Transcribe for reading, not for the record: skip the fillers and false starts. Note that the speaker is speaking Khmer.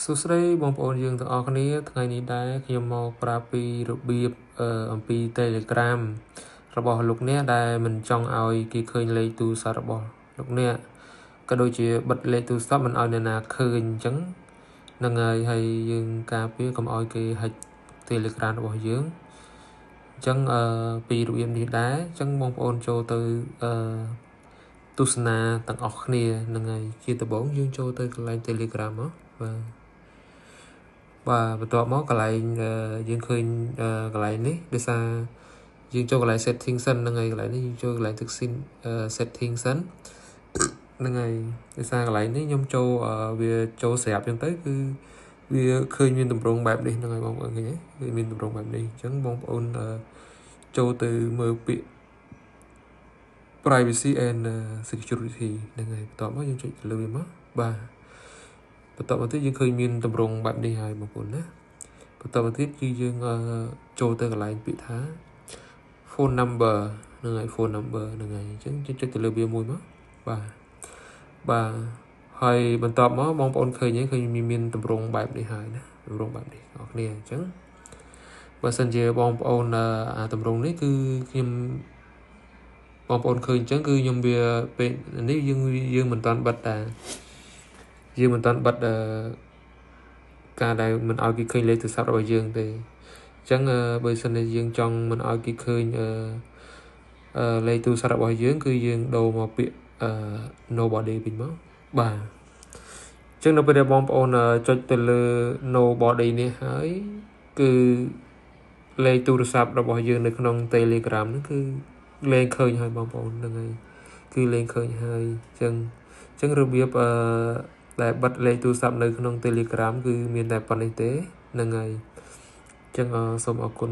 សួស្តីបងប្អូនយើងទាំងអស់គ្នាថ្ងៃនេះដែរខ្ញុំមកប្រាប់ពីរបៀបអំពី Telegram របស់លោកអ្នកដែលមិនចង់ឲ្យគេឃើញលេខទូរស័ព្ទរបស់លោកអ្នកក៏ដូចជាបិទលេខទូរស័ព្ទមិនឲ្យអ្នកណាឃើញអញ្ចឹងនឹងហើយយើងការពារកុំឲ្យគេ hack Telegram របស់យើងអញ្ចឹងពីរបៀបនេះដែរអញ្ចឹងបងប្អូនចូលទៅទស្សនាទាំងអស់គ្នានឹងហើយជាដំបូងយើងចូលទៅកន្លែង Telegram មកបាទបន្ទាប់មកកន្លែងយើងឃើញកន្លែងនេះដោយសារយើងចូលកន្លែង setting សិនហ្នឹងហើយកន្លែងនេះយើងចូលកន្លែង setting សិនហ្នឹងហើយដោយសារកន្លែងនេះខ្ញុំចូលវាចូលស្រាប់អញ្ចឹងទៅគឺវាឃើញមានតម្រងបែបនេះហ្នឹងហើយបងប្អូនឃើញទេវាមានតម្រងបែបនេះអញ្ចឹងបងប្អូនចូលទៅមើលពាក្យ privacy and security ហ្នឹងហើយបន្ទាប់មកយើងចុចទៅលើវាមកបាទបន្តមកទៀតយើងឃើញមានតម្រងបែបនេះហើយបងប្អូនណាបន្តមកទៀតគឺយើងចូលទៅកន្លែងពាក្យថា phone number ហ្នឹងហើយ phone number ហ្នឹងហើយអញ្ចឹងចុចទៅលើវាមួយមកបាទហើយបន្តមកបងប្អូនឃើញមានតម្រងបែបនេះហើយណាតម្រងបែបនេះបងប្អូនអញ្ចឹងបើសិនជាបងប្អូនតម្រងនេះគឺខ្ញុំបងប្អូនឃើញអញ្ចឹងគឺខ្ញុំវាពេលនេះយើងមិនតាន់បិទតាយើងមិនតាន់បិទការដែលមិនឲ្យគេឃើញលេខទូរស័ព្ទរបស់យើងទេអញ្ចឹងបើសិនជាយើងចង់មិនឲ្យគេឃើញលេខទូរស័ព្ទរបស់យើងគឺយើងដូរមកពាក្យnobody វិញមកបាទអញ្ចឹងនៅពេលដែលបងប្អូនចុចទៅលើ nobody នេះហើយគឺលេខទូរស័ព្ទរបស់យើងនៅក្នុង Telegram ហ្នឹងគឺលេងឃើញហើយបងប្អូនហ្នឹងហើយគឺលេងឃើញហើយអញ្ចឹងរបៀបដែលបិទលេខទូរស័ព្ទនៅក្នុង Telegram គឺមានតែប៉ុណ្្នេះទេហ្នឹងហើយអញ្ចឹងសូមអរគុណ